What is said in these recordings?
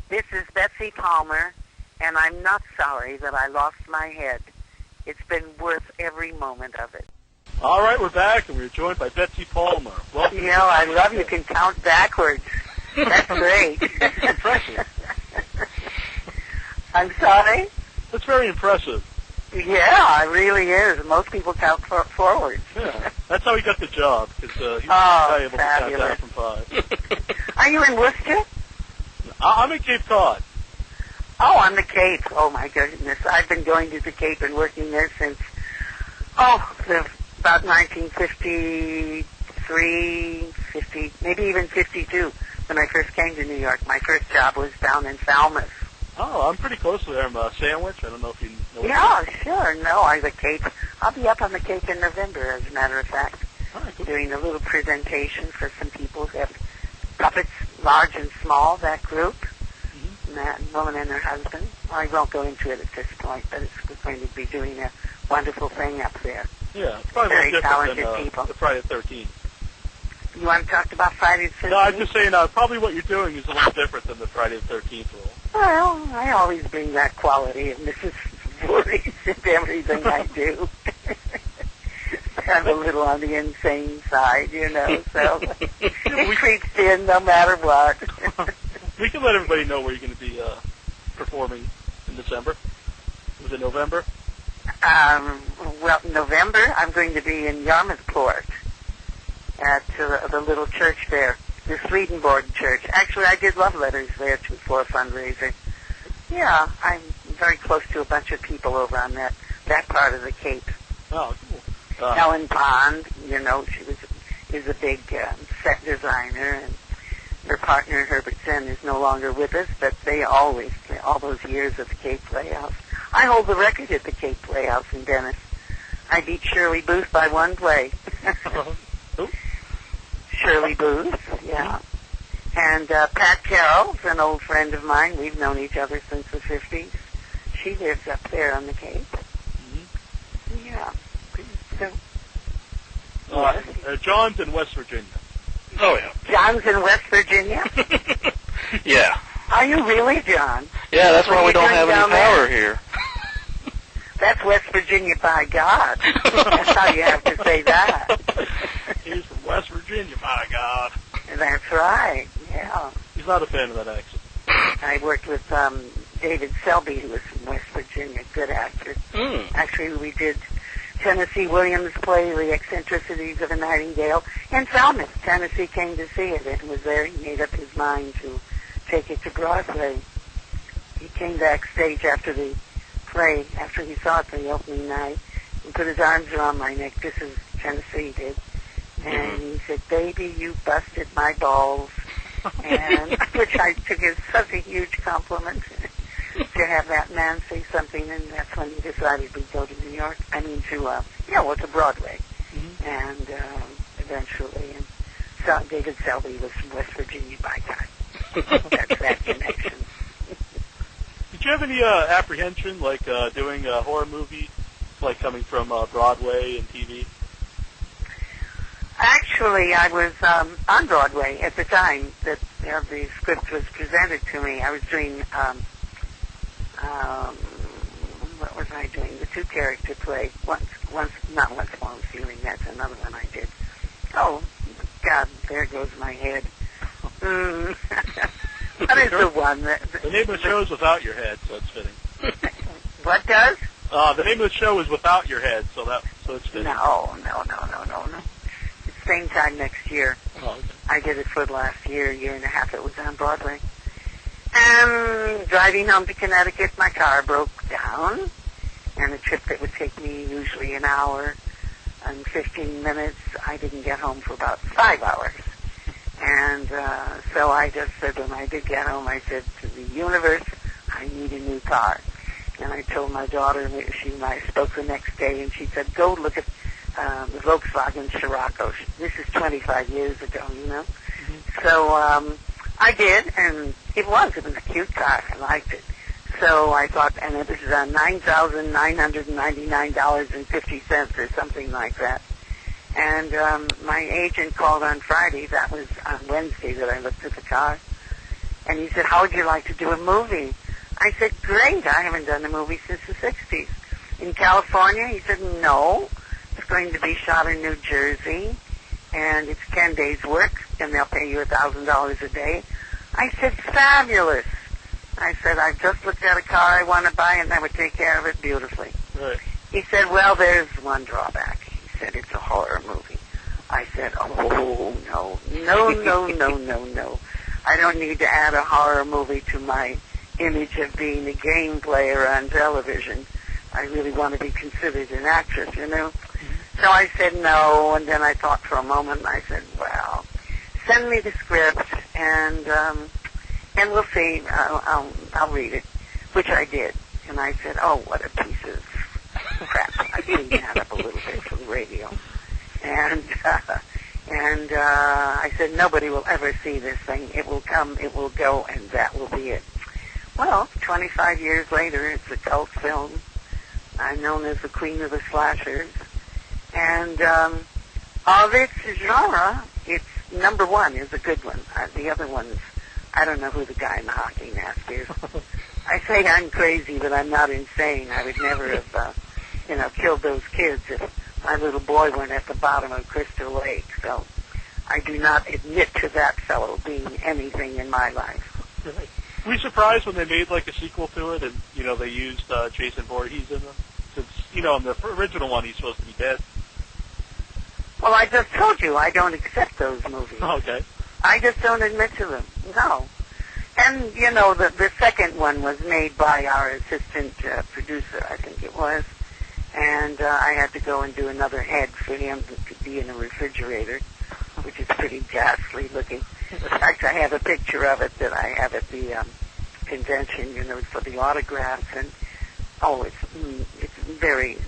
This is Betsy Palmer, and I'm not sorry that I lost my head. It's been worth every moment of it. All right, we're back, and we're joined by Betsy Palmer. Welcome. You know, I love you can count backwards. That's great. That's impressive. I'm sorry? That's very impressive. Yeah, it really is. Most people count forwards. Yeah, that's how he got the job, because he Oh, was able to count down from 5. Are you in Worcester? I'm in Cape Cod. Oh, on the Cape. Oh, my goodness. I've been going to the Cape and working there since, about 1953, 50, maybe even 52, when I first came to New York. My first job was down in Falmouth. Oh, I'm pretty close to there. I'm Sandwich. I don't know if you know. Yeah, sure. No, I'm the Cape. I'll be up on the Cape in November, as a matter of fact, cool. Doing a little presentation for some people who have puppets, large and small, that group. That woman and her husband. I won't go into it at this point, but we're going to be doing a wonderful thing up there. Yeah, it's probably Very more talented different than people. the Friday the 13th. You want to talk about Friday the 13th? No, I'm just saying probably what you're doing is a little different than the Friday the 13th rule. Well, I always bring that quality of Mrs. Voorhees into everything I do. I'm a little on the insane side, so it creeps in no matter what. We can let everybody know where you're going to be performing in December. Was it November? Well, November, I'm going to be in Yarmouthport at the little church there, the Swedenborg Church. Actually, I did love letters there, too, for a fundraiser. Yeah, I'm very close to a bunch of people over on that part of the Cape. Oh, cool. Ellen Pond, she is a big set designer, and her partner, Herbert Zen, is no longer with us, but they always, all those years at the Cape Playhouse. I hold the record at the Cape Playhouse in Venice. I beat Shirley Booth by one play. Shirley Booth, yeah. And Pat Carroll's an old friend of mine. We've known each other since the 50s. She lives up there on the Cape. Mm-hmm. Yeah. So, John's in West Virginia. Oh, yeah. John's in West Virginia? Yeah. Are you really, John? Yeah, that's why we don't have any power here. That's West Virginia, by God. That's how you have to say that. He's from West Virginia, by God. That's right, yeah. He's not a fan of that accent. I worked with David Selby, who was from West Virginia, good actor. Actually, we did Tennessee Williams' play, The Eccentricities of a Nightingale, in Falmouth. Tennessee came to see it and was there. He made up his mind to take it to Broadway. He came backstage after the play, after he saw it the opening night, and put his arms around my neck. This is Tennessee did. And he said, "Baby, you busted my balls." And which I took as such a huge compliment to have that man say something, and that's when he decided we'd go to New York. I mean, to Broadway. And eventually, and so David Selby was from West Virginia, by God. That's that connection. Did you have any apprehension, like doing a horror movie, like coming from Broadway and TV? Actually, I was on Broadway at the time that the script was presented to me. I was doing, what was I doing? The two-character play. Not Once More with Feeling. That's another one I did. Oh, God, there goes my head. What is the one? The name of the show is Without Your Head, so it's fitting. What does? The name of the show is Without Your Head, so it's fitting. No. It's same time next year. Oh, okay. I did it for the last year and a half. It was on Broadway. And driving home to Connecticut, my car broke down. And a trip that would take me usually an hour and 15 minutes, I didn't get home for about 5 hours. And so I just said, when I did get home, I said to the universe, I need a new car. And I told my daughter, she and I spoke the next day, and she said, go look at the Volkswagen Scirocco. This is 25 years ago, So I did, and it was a cute car. I liked it. So I thought, and it was $9,999.50 or something like that. And my agent called on Friday. That was on Wednesday that I looked at the car. And he said, how would you like to do a movie? I said, great. I haven't done a movie since the 60s. In California? He said, no. It's going to be shot in New Jersey, and it's 10 days' work, and they'll pay you $1,000 a day. I said, fabulous. I said, I've just looked at a car I want to buy, and that would take care of it beautifully. Right. He said, well, there's one drawback. He said, it's a horror movie. I said, oh, no. No. I don't need to add a horror movie to my image of being a game player on television. I really want to be considered an actress, you know. So I said no, and then I thought for a moment, and I said, well, send me the script, and we'll see. I'll read it, which I did. And I said, oh, what a piece of crap. I cleaned that up a little bit for the radio. And I said, nobody will ever see this thing. It will come, it will go, and that will be it. Well, 25 years later, it's a cult film. I'm known as the queen of the slashers. And of its genre, it's number one is a good one. The other ones, I don't know who the guy in the hockey mask is. I say I'm crazy, but I'm not insane. I would never have, killed those kids if my little boy went at the bottom of Crystal Lake. So I do not admit to that fellow being anything in my life. Right. Were you surprised when they made like a sequel to it, and they used Jason Voorhees in them? Since in the original one he's supposed to be dead. Well, I just told you I don't accept those movies. Oh, okay. I just don't admit to them. No. And the second one was made by our assistant producer, I think it was, and I had to go and do another head for him to be in a refrigerator, which is pretty ghastly looking. In fact, I have a picture of it that I have at the convention, for the autographs, and it's very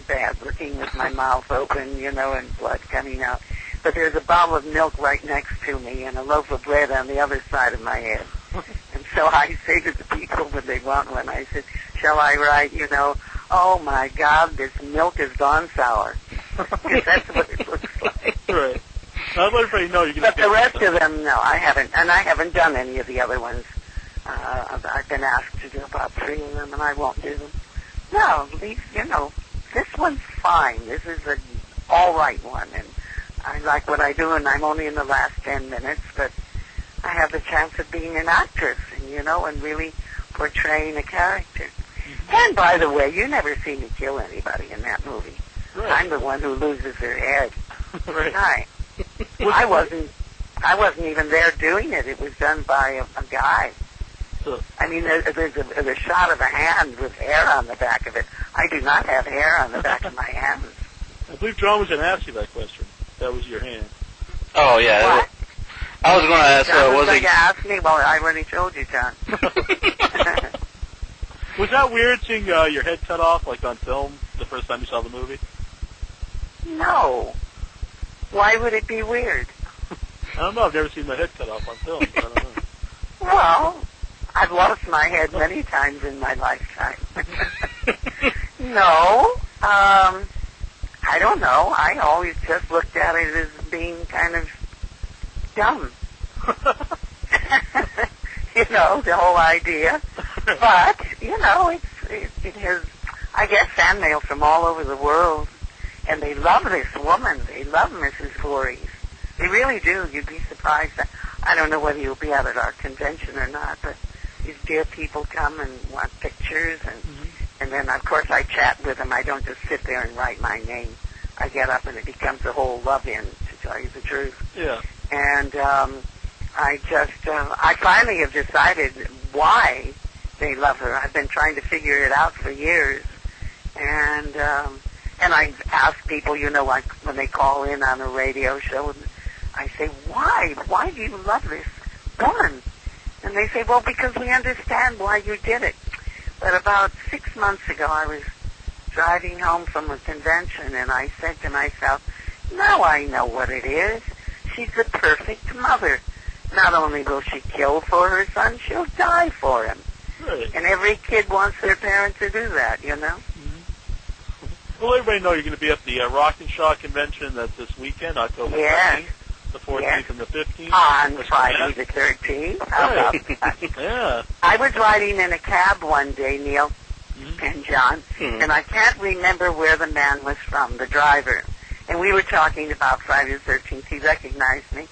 bad looking with my mouth open, and blood coming out. But there's a bottle of milk right next to me and a loaf of bread on the other side of my head. And so I say to the people when they want one, I said, shall I write, oh my God, this milk has gone sour. Because that's what it looks like. Right. I'll let everybody know you're going to. But the rest of them, no, I haven't, and I haven't done any of the other ones. I've been asked to do about 3 of them, and I won't do them. No, these, this one's fine. This is an all right one, and I like what I do, and I'm only in the last 10 minutes, but I have the chance of being an actress, and really portraying a character. Mm-hmm. And by the way, you never see me kill anybody in that movie. Right. I'm the one who loses their head. Right. Hi. I wasn't even there doing it. It was done by a guy. I mean, there's a shot of a hand with hair on the back of it. I do not have hair on the back of my hands. I believe John was going to ask you that question. That was your hand. Oh, yeah. What? I was going to ask, John was was going he... to ask me? Well, I already told you, John. Was that weird seeing your head cut off, like on film, the first time you saw the movie? No. Why would it be weird? I don't know. I've never seen my head cut off on film. So I don't know. Well, I've lost my head many times in my lifetime. No. I don't know. I always just looked at it as being kind of dumb. The whole idea. But, it has, I guess, fan mail from all over the world. And they love this woman. They love Mrs. Voorhees. They really do. You'd be surprised. I don't know whether you'll be out at our convention or not, but these dear people come and want pictures, and then, of course, I chat with them. I don't just sit there and write my name. I get up, and it becomes a whole love-in, to tell you the truth. Yeah. And I finally have decided why they love her. I've been trying to figure it out for years, and I ask people, like when they call in on a radio show, I say, why? Why do you love this woman? And they say, well, because we understand why you did it. But about 6 months ago, I was driving home from a convention, and I said to myself, now I know what it is. She's the perfect mother. Not only will she kill for her son, she'll die for him. Right. And every kid wants their parent to do that, Well, everybody know you're going to be at the Rock and Shaw convention. That's this weekend, October 19th. the 14th and the 15th? On Friday the 13th. How about that? Yeah. I was riding in a cab one day, Neil and John, and I can't remember where the man was from, the driver. And we were talking about Friday the 13th. He recognized me.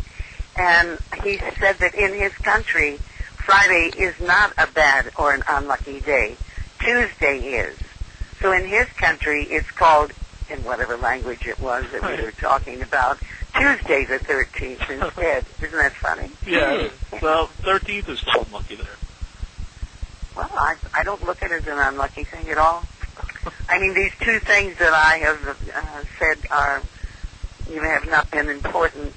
And he said that in his country, Friday is not a bad or an unlucky day. Tuesday is. So in his country, it's called, in whatever language it was that we were talking about, Tuesday the 13th instead. Isn't that funny? Yeah. Well, 13th is still unlucky there. Well, I don't look at it as an unlucky thing at all. I mean, these two things that I have said have not been important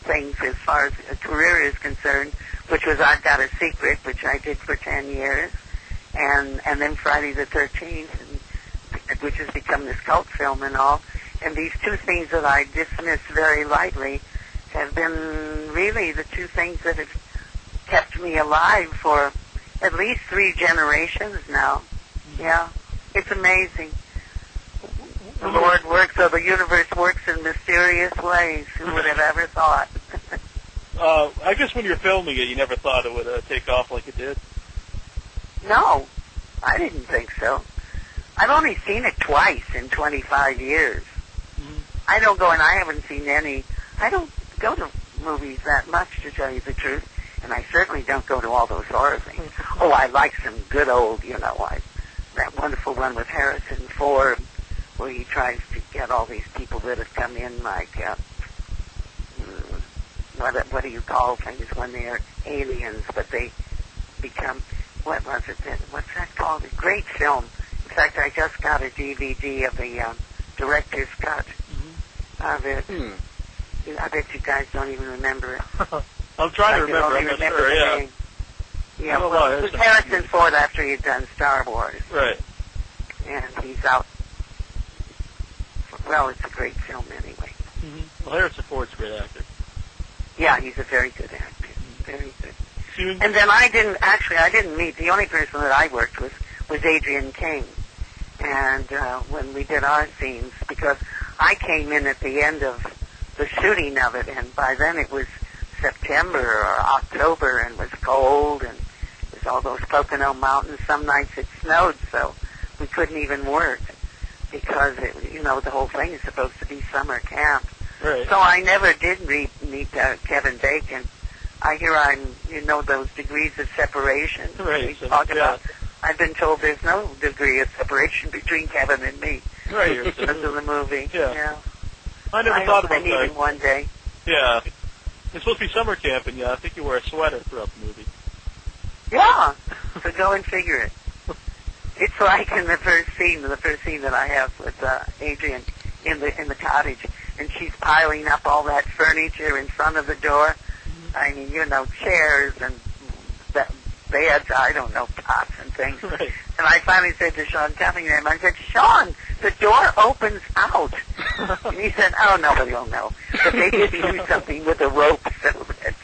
things as far as a career is concerned, which was I've Got a Secret, which I did for 10 years, and then Friday the 13th, which has become this cult film and all. And these two things that I dismiss very lightly have been really the two things that have kept me alive for at least 3 generations now. Yeah, it's amazing. The Lord works, or the universe works in mysterious ways. Who would have ever thought? I guess when you're filming it, you never thought it would take off like it did? No, I didn't think so. I've only seen it twice in 25 years. I don't go, and I haven't seen any. I don't go to movies that much, to tell you the truth, and I certainly don't go to all those horror things. Oh, I like some good old, that wonderful one with Harrison Ford, where he tries to get all these people that have come in, like, what do you call things when they're aliens, but they become, what's that called? A great film. In fact, I just got a DVD of the director's cut of it. I bet you guys don't even remember it. I'm trying to remember. I'm not sure, yeah. Name. Yeah, well, it was Harrison Ford after he had done Star Wars. Right. And he's out. Well, it's a great film anyway. Well, Harrison Ford's a great actor. Yeah, he's a very good actor. Very good. And then I didn't meet, the only person that I worked with was Adrian King. And when we did our scenes, because I came in at the end of the shooting of it, and by then it was September or October and was cold, and there's all those Pocono Mountains. Some nights it snowed, so we couldn't even work because, the whole thing is supposed to be summer camp. Right. So I never did meet Kevin Bacon. I hear those degrees of separation. Right. We talk about. I've been told there's no degree of separation between Kevin and me. Right. Because of the movie. Yeah. I never thought about that. I need him one day. Yeah. It's supposed to be summer camp, and I think you wear a sweater throughout the movie. Yeah. So go and figure it. It's like in the first scene that I have with Adrian in the cottage, and she's piling up all that furniture in front of the door. I mean, chairs and beds, I don't know, pots and things. Right. And I finally said to Sean Cunningham, I said, Sean, the door opens out. And he said, oh, nobody will know. But they did do something with a rope so that,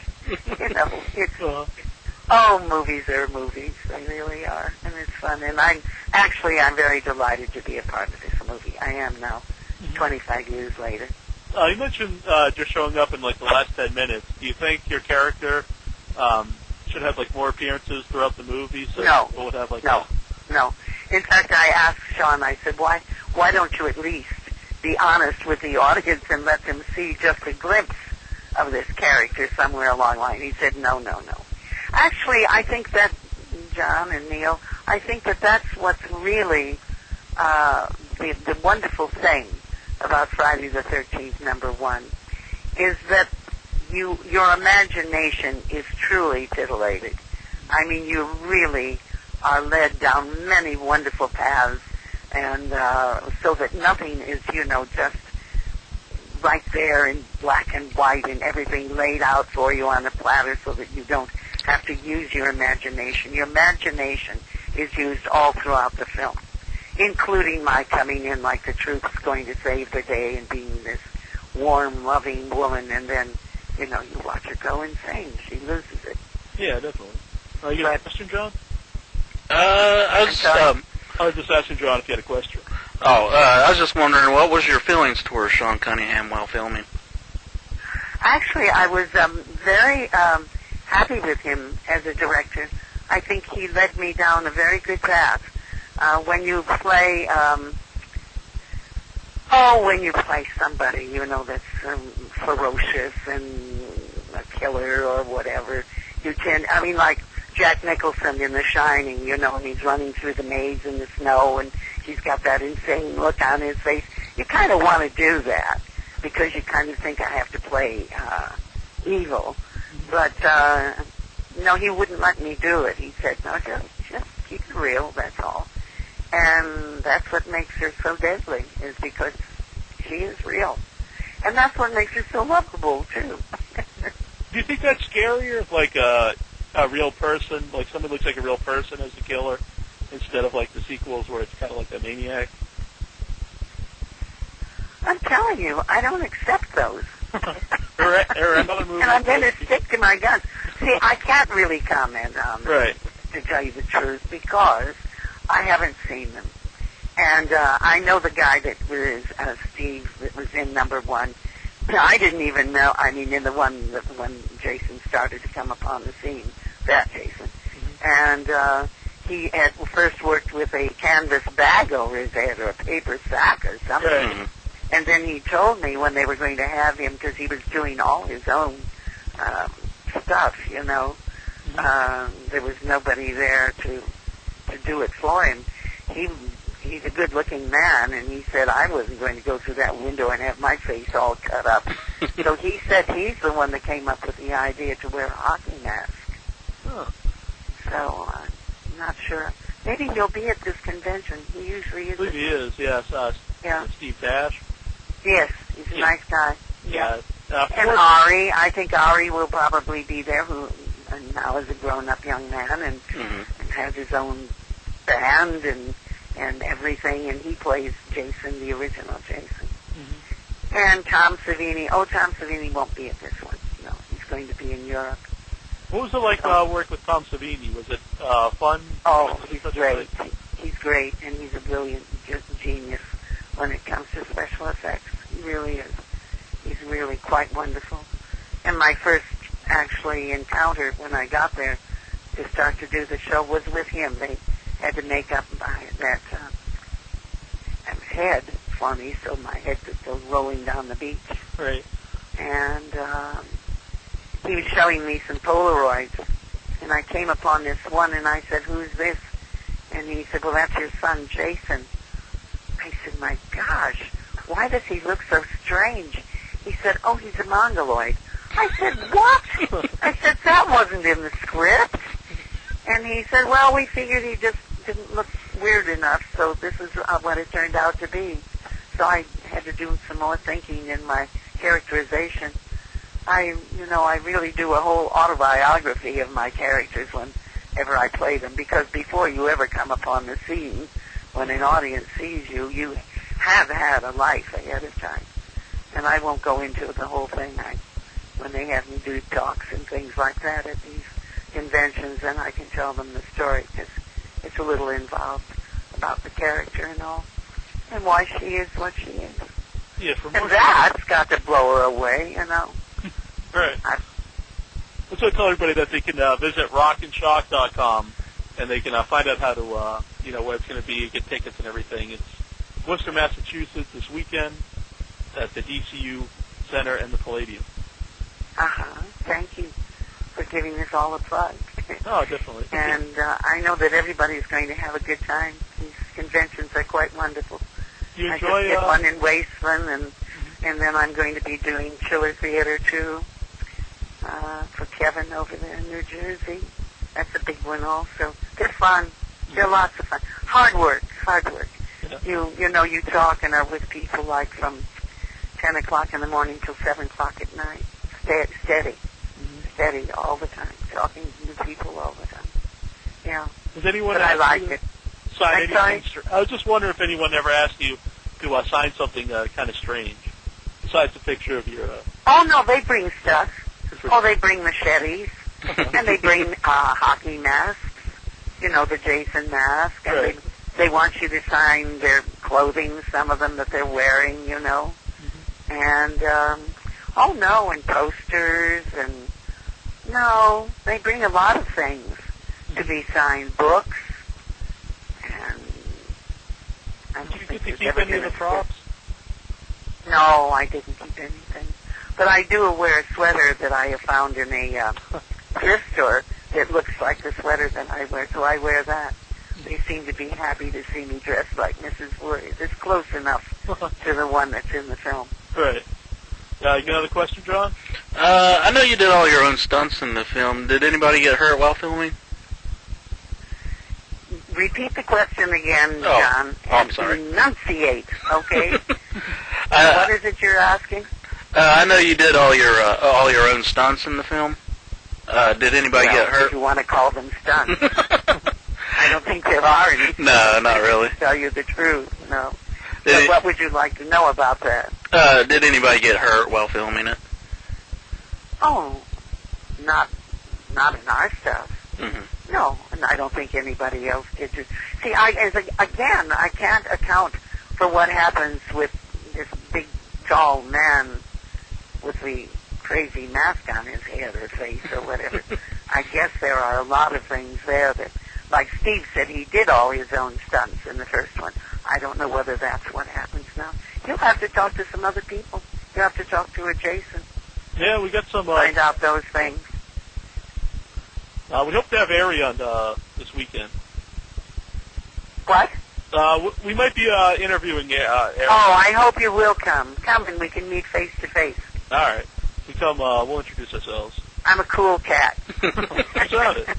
it's, movies are movies. They really are. And it's fun. And I'm very delighted to be a part of this movie. I am now, 25 years later. You mentioned just showing up in, the last 10 minutes. Do you think your character should have, more appearances throughout the movie? So No. people would have, No. In fact, I asked Sean, I said, why don't you at least be honest with the audience and let them see just a glimpse of this character somewhere along the line? He said, no. Actually, I think that, John and Neil, I think that that's what's really the wonderful thing about Friday the 13th, #1, is that your imagination is truly titillated. I mean, you really are led down many wonderful paths, and so that nothing is, just right there in black and white and everything laid out for you on a platter so that you don't have to use your imagination. Your imagination is used all throughout the film, including my coming in like the truth's going to save the day and being this warm, loving woman, and then, you watch her go insane. She loses it. Yeah, definitely. You got a question, John? I was just asking John if you had a question. I was just wondering, what was your feelings towards Sean Cunningham while filming? Actually, I was very happy with him as a director. I think he led me down a very good path. When you play, when you play somebody, that's ferocious and a killer or whatever, you tend, like Jack Nicholson in The Shining, and he's running through the maze in the snow, and he's got that insane look on his face. You kind of want to do that, because you kind of think I have to play evil. But, no, he wouldn't let me do it. He said, no, just keep it real, that's all. And that's what makes her so deadly, is because she is real. And that's what makes her so lovable, too. Do you think that's scarier if, like, a real person, like somebody looks like a real person as the killer, instead of, like, the sequels where it's kind of like a maniac? I'm telling you, I don't accept those. or another movie. And I'm going to stick to my guns. See, I can't really comment on them, right, to tell you the truth, because I haven't seen them. And I know the guy that was Steve that was in number one. I didn't even know, in the one that when Jason started to come upon the scene, that Jason. Mm-hmm. And he had first worked with a canvas bag over his head or a paper sack or something. Right. And then he told me when they were going to have him, because he was doing all his own stuff, there was nobody there to do it for him. He's a good-looking man, and he said I wasn't going to go through that window and have my face all cut up. So he said he's the one that came up with the idea to wear a hockey mask. Huh. So I'm not sure. Maybe he'll be at this convention. He usually is. I believe he is, yes. Yeah. Steve Dash. Yes, he's a nice guy. Yeah. And Ari, I think Ari will probably be there, who now is a grown-up young man and has his own band and everything, and he plays Jason, the original Jason. Mm-hmm. And Tom Savini. Tom Savini won't be at this one. No, he's going to be in Europe. What was it like work with Tom Savini? Was it fun? Oh, he's great. He's great, and he's a brilliant genius when it comes to special effects. He really is. He's really quite wonderful. And my first, actually, encounter when I got there to start to do the show was with him. They had to make up that head for me, so my head could go rolling down the beach. Right. And he was showing me some Polaroids, and I came upon this one, and I said, "Who's this?" And he said, "Well, that's your son, Jason." I said, "My gosh, why does he look so strange?" He said, "Oh, he's a mongoloid." I said, "What?" I said, "That wasn't in the script." And he said, "Well, we figured he just didn't look weird enough, so this is what it turned out to be." So I had to do some more thinking in my characterization. I really do a whole autobiography of my characters whenever I play them, because before you ever come upon the scene, when an audience sees you, you have had a life ahead of time. And I won't go into the whole thing. When they have me do talks and things like that at these conventions, then I can tell them the story, because it's a little involved about the character and all, and why she is what she is. Yeah, and that's got to blow her away, Right. Let's tell everybody that they can visit rockandshock.com, and they can find out how to, where it's going to be, get tickets and everything. It's Worcester, Massachusetts this weekend at the DCU Center and the Palladium. Thank you for giving us all a plug. Oh, definitely. And I know that everybody's going to have a good time. These conventions are quite wonderful. You enjoy, I just did one in Wasteland, and then I'm going to be doing Chiller Theater too for Kevin over there in New Jersey. That's a big one also. They're fun. They're lots of fun. Hard work. Yeah. You talk and are with people like from 10 o'clock in the morning till 7 o'clock at night. Steady all the time, talking to people all the time. Yeah. Does anyone? But I like it. Sign anything? I was just wondering if anyone ever asked you to sign something kind of strange, besides the picture of your. Oh no, they bring stuff. They bring machetes, and they bring hockey masks. The Jason mask, and right. they want you to sign their clothing, some of them that they're wearing. And Oh, no, and posters, and no, they bring a lot of things to be signed, books, and I Did you get to keep any of the props? No, I didn't keep anything. But I do wear a sweater that I have found in a thrift store that looks like the sweater that I wear, so I wear that. They seem to be happy to see me dressed like Mrs. Voorhees. It's close enough to the one that's in the film. Right. You got another question, John? I know you did all your own stunts in the film. Did anybody get hurt while filming? Repeat the question again, John. I'm sorry. Enunciate, okay? What is it you're asking? I know you did all your own stunts in the film. Did anybody get hurt? If you want to call them stunts. I don't think there are any. No, not really. To tell you the truth, no. But what would you like to know about that? Did anybody get hurt while filming it? Oh, not in our stuff. Mm-hmm. No, and I don't think anybody else did. See, again, I can't account for what happens with this big, tall man with the crazy mask on his head or face or whatever. I guess there are a lot of things there that, like Steve said, he did all his own stunts in the first one. I don't know whether that's what happens now. You'll have to talk to some other people. You'll have to talk to a Jason. Yeah, we got some... find out those things. We hope to have Ari on this weekend. What? We might be interviewing Ari. Oh, I hope you will come. Come and we can meet face to face. All right. We'll introduce ourselves. I'm a cool cat. You sound it.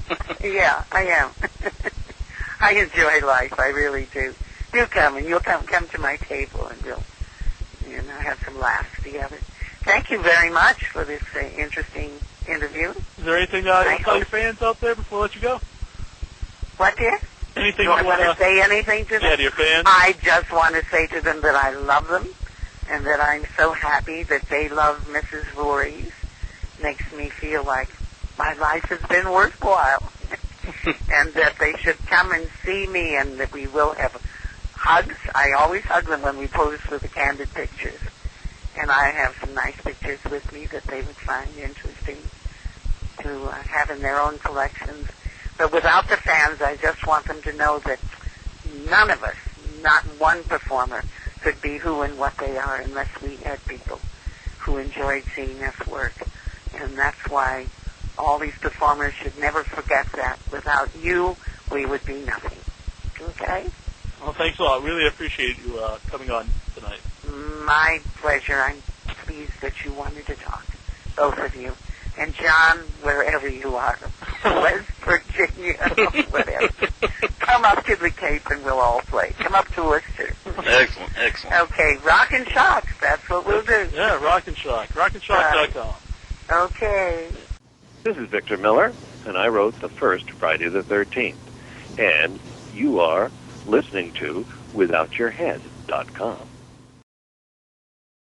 Yeah, I am. I enjoy life. I really do. You come, and you'll come to my table, and we'll have some laughs together. Thank you very much for this interesting interview. Is there anything you want to tell your fans out there before I let you go? What, dear? Anything you want to say anything to them? Yeah, to your fans. I just want to say to them that I love them, and that I'm so happy that they love Mrs. Voorhees. Makes me feel like my life has been worthwhile. And that they should come and see me, and that we will have hugs. I always hug them when we pose for the candid pictures. And I have some nice pictures with me that they would find interesting to have in their own collections. But without the fans, I just want them to know that none of us, not one performer, could be who and what they are unless we had people who enjoyed seeing us work. And that's why all these performers should never forget that. Without you, we would be nothing. Okay? Well, thanks a lot. Really appreciate you coming on tonight. My pleasure. I'm pleased that you wanted to talk, both of you. And John, wherever you are, West Virginia, whatever, come up to the Cape and we'll all play. Come up to Worcester. Excellent, excellent. Okay, Rock and Shock. That's what we'll do. Yeah, Rock and Shock. RockandShock.com. Okay. This is Victor Miller, and I wrote the first Friday the 13th. And you are listening to WithoutYourHead.com.